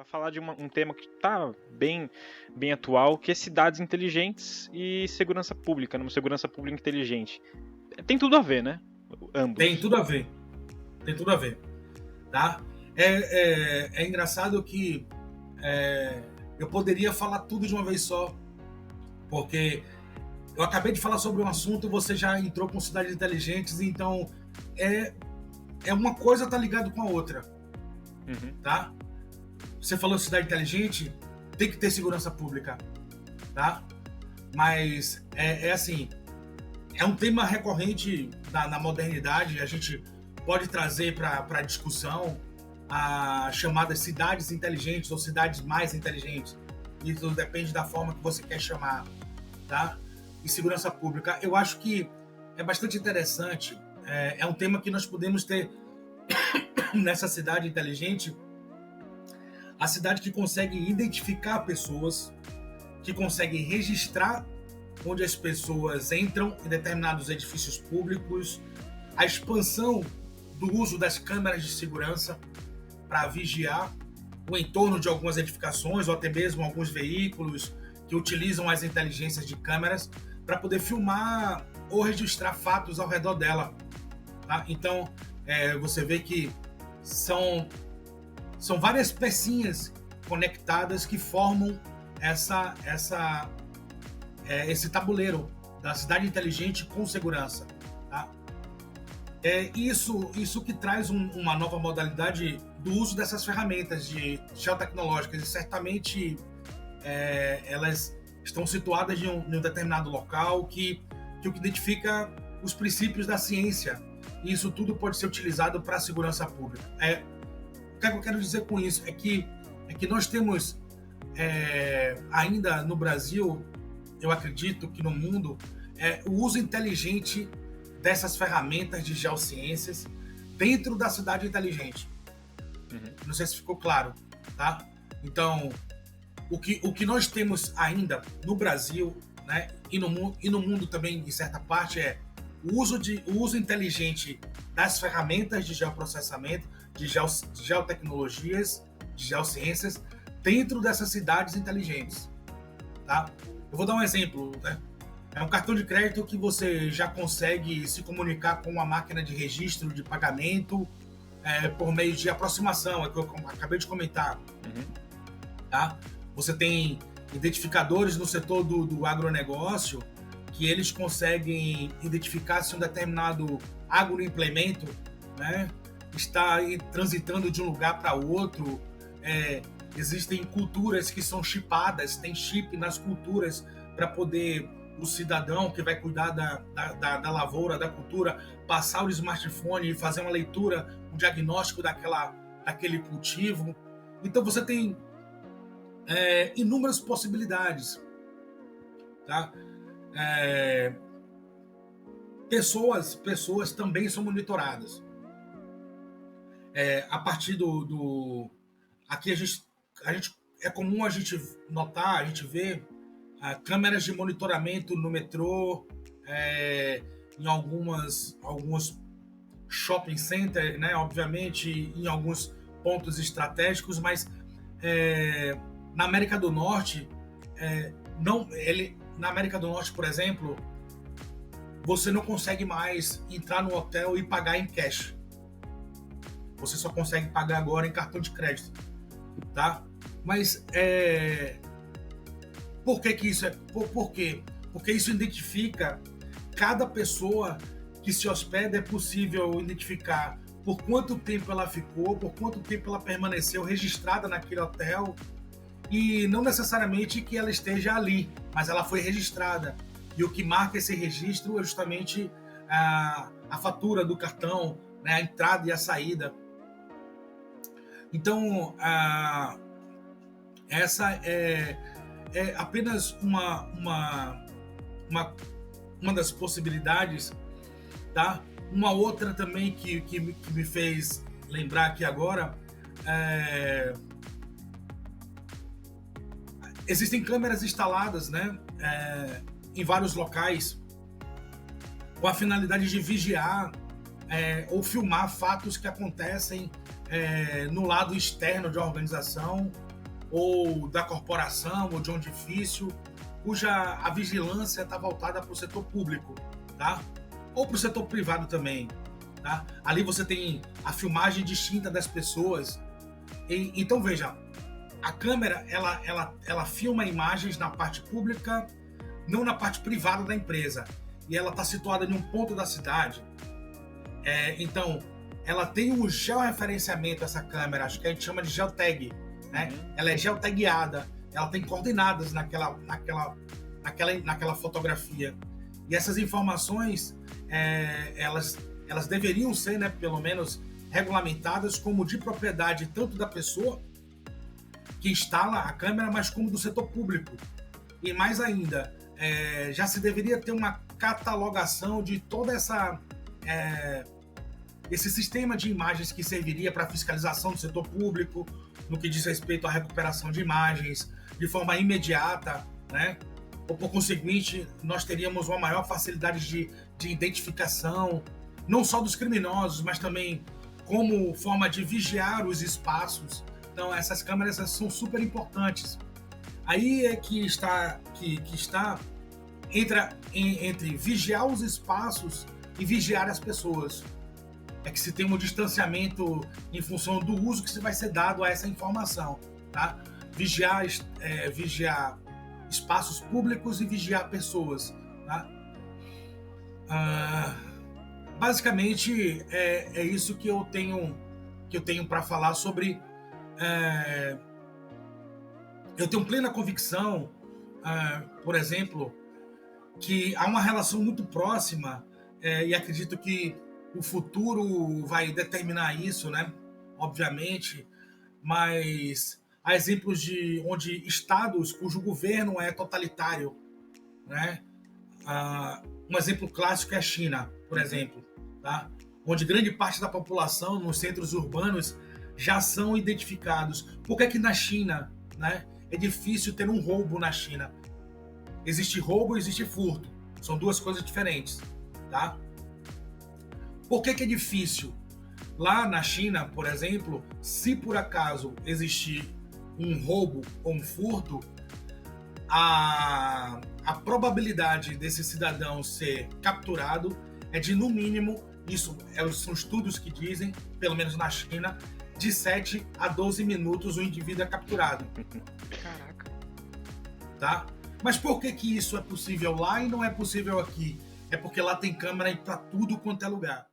para falar de um tema que está bem atual, que é cidades inteligentes e segurança pública, numa segurança pública inteligente. Tem tudo a ver, né? Tem Ambos. tudo a ver. Tem tudo a ver. Tá? É engraçado que eu poderia falar tudo de uma vez só, porque eu acabei de falar sobre um assunto, você já entrou com cidades inteligentes, então uma coisa tá ligado com a outra, Uhum. tá? Você falou cidade inteligente, tem que ter segurança pública, tá? Mas assim, é um tema recorrente na modernidade, a gente pode trazer para discussão as chamadas cidades inteligentes ou cidades mais inteligentes. Isso depende da forma que você quer chamar, tá? E segurança pública, eu acho que é bastante interessante. É um tema que nós podemos ter nessa cidade inteligente, a cidade que consegue identificar pessoas, que consegue registrar onde as pessoas entram em determinados edifícios públicos, a expansão do uso das câmeras de segurança para vigiar o entorno de algumas edificações ou até mesmo alguns veículos que utilizam as inteligências de câmeras para poder filmar ou registrar fatos ao redor dela. Tá? Então, você vê que são várias pecinhas conectadas que formam esse tabuleiro da cidade inteligente com segurança. Tá? Isso que traz uma nova modalidade do uso dessas ferramentas geotecnológicas, e certamente elas estão situadas em um determinado local que identifica os princípios da ciência, e isso tudo pode ser utilizado para a segurança pública. O que eu quero dizer com isso é que nós temos ainda no Brasil, eu acredito que no mundo, o uso inteligente dessas ferramentas de geociências dentro da cidade inteligente. Uhum. Não sei se ficou claro, tá? Então, o que nós temos ainda no Brasil, né, e no mundo também, em certa parte, é o uso inteligente das ferramentas de geoprocessamento, de geotecnologias, de geociências, dentro dessas cidades inteligentes. Tá? Eu vou dar um exemplo. Né? É um cartão de crédito que você já consegue se comunicar com uma máquina de registro de pagamento por meio de aproximação, é o que eu acabei de comentar. Uhum. Tá? Você tem identificadores no setor do agronegócio que eles conseguem identificar se um determinado agroimplemento, né, está transitando de um lugar para outro. Existem culturas que são chipadas, tem chip nas culturas para poder o cidadão que vai cuidar da lavoura, da cultura, passar o smartphone e fazer uma leitura, um diagnóstico daquele cultivo. Então você tem inúmeras possibilidades. Tá? Pessoas também são monitoradas. A partir aqui a gente é comum a gente notar, a gente ver câmeras de monitoramento no metrô, em alguns shopping centers, né, obviamente, em alguns pontos estratégicos, mas na América do Norte, na América do Norte, por exemplo, você não consegue mais entrar no hotel e pagar em cash. Você só consegue pagar agora em cartão de crédito, tá? Mas por que isso por quê? Porque isso identifica cada pessoa que se hospeda, é possível identificar por quanto tempo ela ficou, por quanto tempo ela permaneceu registrada naquele hotel, e não necessariamente que ela esteja ali, mas ela foi registrada. E o que marca esse registro é justamente a fatura do cartão, né, a entrada e a saída. Então, essa é apenas uma das possibilidades, tá? Uma outra também que me fez lembrar aqui agora, existem câmeras instaladas, né, em vários locais com a finalidade de vigiar ou filmar fatos que acontecem no lado externo de uma organização ou da corporação, ou de um edifício, cuja a vigilância está voltada para o setor público, tá? Ou para o setor privado também, tá? Ali você tem a filmagem distinta das pessoas. Então veja, a câmera ela filma imagens na parte pública, não na parte privada da empresa. E ela está situada em um ponto da cidade. Então, ela tem um georreferenciamento, essa câmera, acho que a gente chama de geotag, né? Ela é geotagueada, ela tem coordenadas naquela fotografia. E essas informações, elas deveriam ser, né, pelo menos, regulamentadas como de propriedade tanto da pessoa que instala a câmera, mas como do setor público. E mais ainda, já se deveria ter uma catalogação de toda esse sistema de imagens que serviria para fiscalização do setor público, no que diz respeito à recuperação de imagens de forma imediata, né? Ou por conseguinte, nós teríamos uma maior facilidade de identificação, não só dos criminosos, mas também como forma de vigiar os espaços. Então, essas câmeras são super importantes. Aí é que está entre vigiar os espaços e vigiar as pessoas. É que se tem um distanciamento em função do uso que se vai ser dado a essa informação, tá? Vigiar espaços públicos e vigiar pessoas, tá? Basicamente é isso que eu tenho para falar sobre. Eu tenho plena convicção, por exemplo, que há uma relação muito próxima, e acredito que o futuro vai determinar isso, né? Obviamente, mas há exemplos de onde estados cujo governo é totalitário, né? Um exemplo clássico é a China, por exemplo, tá? Onde grande parte da população nos centros urbanos já são identificados. Por que na China, né, é difícil ter um roubo na China? Existe roubo e existe furto. São duas coisas diferentes, tá? Por que é difícil? Lá na China, por exemplo, se por acaso existir um roubo ou um furto, a probabilidade desse cidadão ser capturado é de, no mínimo, isso são estudos que dizem, pelo menos na China, de 7 a 12 minutos o indivíduo é capturado. Caraca. Tá? Mas por que isso é possível lá e não é possível aqui? É porque lá tem câmera para tudo quanto é lugar.